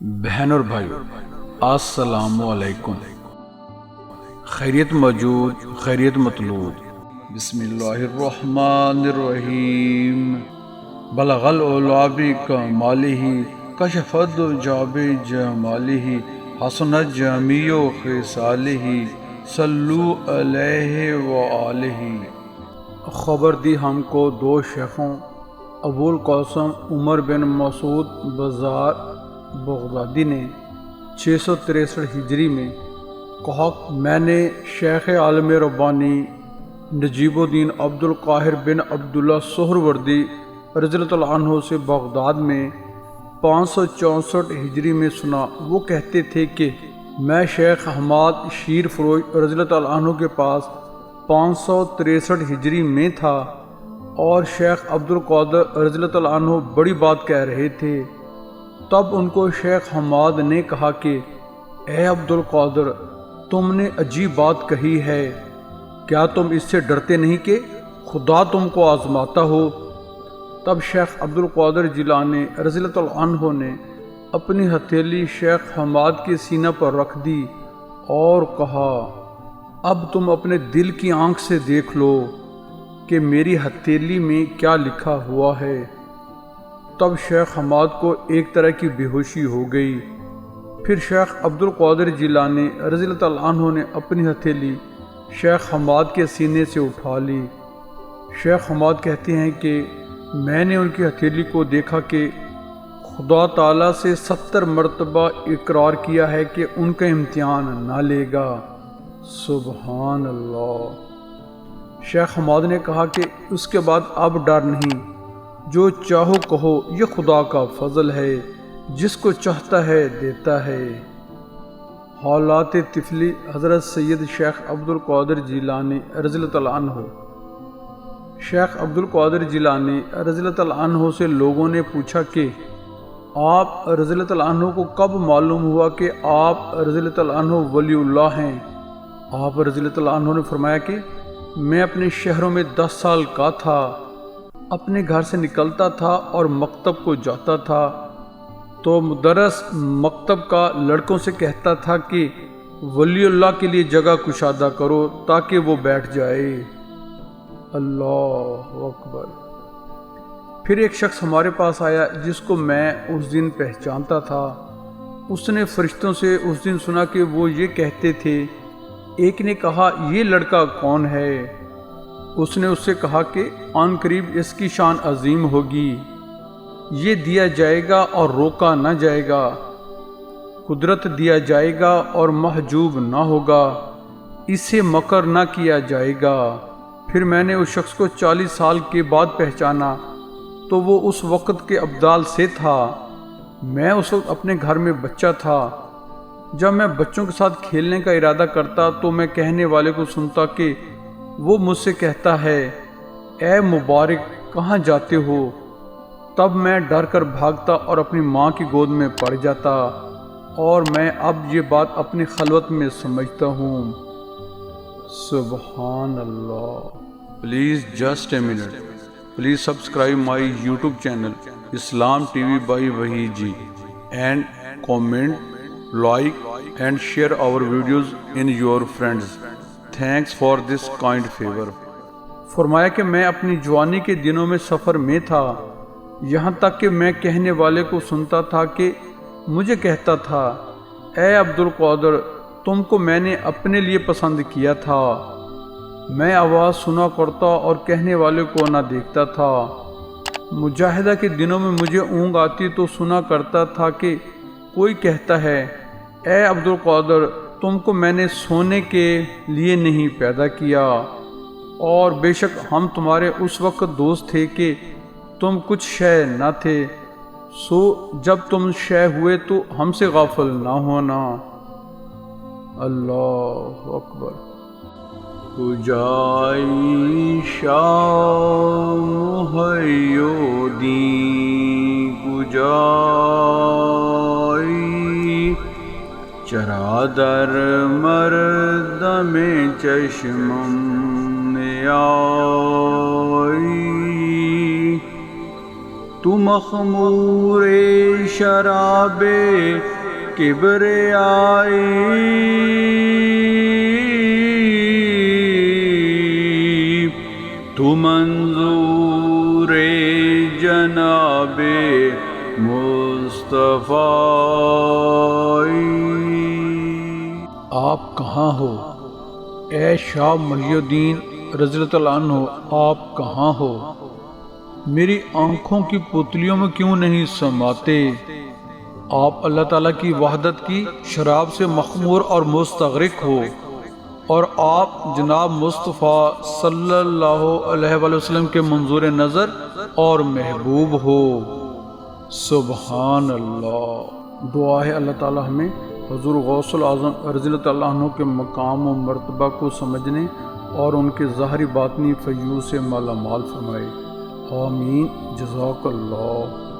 بہن اور بھائیو السلام علیکم۔ خیریت موجود، خیریت مطلوب۔ بسم اللہ الرحمن الرحیم۔ بلغ العلا بکمالہ، کشف الدجی بجمالہ، حسنت جمیع خصالہ، صلو علیہ وآلہ۔ خبر دی ہم کو دو شیخوں ابوالقاسم عمر بن مسعود بزار بغدادی نے 663 ہجری میں کہا، میں نے شیخ عالم ربانی نجیب الدین عبد القاہر بن عبداللہ سہروردی رضی اللہ عنہ سے بغداد میں 564 ہجری میں سنا۔ وہ کہتے تھے کہ میں شیخ حماد شیر فروش رضی اللہ عنہ کے پاس 563 ہجری میں تھا اور شیخ عبد القادر رضی اللہ عنہ بڑی بات کہہ رہے تھے۔ تب ان کو شیخ حماد نے کہا کہ اے عبد القادر، تم نے عجیب بات کہی ہے، کیا تم اس سے ڈرتے نہیں کہ خدا تم کو آزماتا ہو؟ تب شیخ عبد القادر جیلانی رضی اللہ عنہ نے اپنی ہتھیلی شیخ حماد کے سینہ پر رکھ دی اور کہا، اب تم اپنے دل کی آنکھ سے دیکھ لو کہ میری ہتھیلی میں کیا لکھا ہوا ہے۔ تب شیخ حماد کو ایک طرح کی بے ہوشی ہو گئی۔ پھر شیخ عبد القادر جیلانی رضی اللہ عنہ نے اپنی ہتھیلی شیخ حماد کے سینے سے اٹھا لی۔ شیخ حماد کہتے ہیں کہ میں نے ان کی ہتھیلی کو دیکھا کہ خدا تعالیٰ سے 70 مرتبہ اقرار کیا ہے کہ ان کا امتحان نہ لے گا۔ سبحان اللہ۔ شیخ حماد نے کہا کہ اس کے بعد اب ڈر نہیں، جو چاہو کہو، یہ خدا کا فضل ہے، جس کو چاہتا ہے دیتا ہے۔ حالات طفلی حضرت سید شیخ عبد القادر جیلانی رضی اللہ عنہ۔ شیخ عبد القادر جیلانی رضی اللہ عنہ سے لوگوں نے پوچھا کہ آپ رضی اللہ عنہ کو کب معلوم ہوا کہ آپ رضی اللہ عنہ ولی اللہ ہیں؟ آپ رضی اللہ عنہ نے فرمایا کہ میں اپنے شہروں میں 10 سال کا تھا، اپنے گھر سے نکلتا تھا اور مکتب کو جاتا تھا تو مدرس مکتب کا لڑکوں سے کہتا تھا کہ ولی اللہ کے لیے جگہ کشادہ کرو تاکہ وہ بیٹھ جائے۔ اللہ اکبر۔ پھر ایک شخص ہمارے پاس آیا جس کو میں اس دن پہچانتا تھا۔ اس نے فرشتوں سے اس دن سنا کہ وہ یہ کہتے تھے۔ ایک نے کہا، یہ لڑکا کون ہے؟ اس نے اس سے کہا کہ آن قریب اس کی شان عظیم ہوگی، یہ دیا جائے گا اور روکا نہ جائے گا، قدرت دیا جائے گا اور محجوب نہ ہوگا، اسے مکر نہ کیا جائے گا۔ پھر میں نے اس شخص کو 40 سال کے بعد پہچانا تو وہ اس وقت کے ابدال سے تھا۔ میں اس وقت اپنے گھر میں بچہ تھا۔ جب میں بچوں کے ساتھ کھیلنے کا ارادہ کرتا تو میں کہنے والے کو سنتا کہ وہ مجھ سے کہتا ہے، اے مبارک، کہاں جاتے ہو؟ تب میں ڈر کر بھاگتا اور اپنی ماں کی گود میں پڑ جاتا، اور میں اب یہ بات اپنی خلوت میں سمجھتا ہوں۔ سبحان اللہ۔ Please just a minute, please subscribe my YouTube channel Islam T V by Waheed ji, and comment, like and share our videos in your friends. Thanks for this kind favour. فرمایا کہ میں اپنی جوانی کے دنوں میں سفر میں تھا، یہاں تک کہ میں کہنے والے کو سنتا تھا کہ مجھے کہتا تھا، اے عبد القادر، تم کو میں نے اپنے لیے پسند کیا تھا۔ میں آواز سنا کرتا اور کہنے والے کو نہ دیکھتا تھا۔ مجاہدہ کے دنوں میں مجھے اونگ آتی تو سنا کرتا تھا کہ کوئی کہتا ہے، اے عبد القادر، تم کو میں نے سونے کے لیے نہیں پیدا کیا، اور بے شک ہم تمہارے اس وقت دوست تھے کہ تم کچھ شے نہ تھے، سو جب تم شے ہوئے تو ہم سے غافل نہ ہونا۔ اللہ اکبر۔ کجائی شام ہیو دی کجائی، چرا در مردم چشمم نیائی، تو مخمور شراب کبریائی، تو منظور جناب مصطفی۔ آپ کہاں ہو اے شاہ محی الدین رضی اللہ عنہ، آپ کہاں ہو؟ میری آنکھوں کی پتلیوں میں کیوں نہیں سماتے؟ آپ اللہ تعالیٰ کی وحدت کی شراب سے مخمور اور مستغرق ہو، اور آپ جناب مصطفیٰ صلی اللہ علیہ وآلہ وسلم کے منظور نظر اور محبوب ہو۔ سبحان اللہ۔ دعا ہے اللہ تعالیٰ ہمیں حضور غوث العظم رضی اللہ عنہ کے مقام و مرتبہ کو سمجھنے اور ان کے ظاہری باطنی فیوض سے مالا مال فرمائے۔ آمین۔ جزاک اللہ۔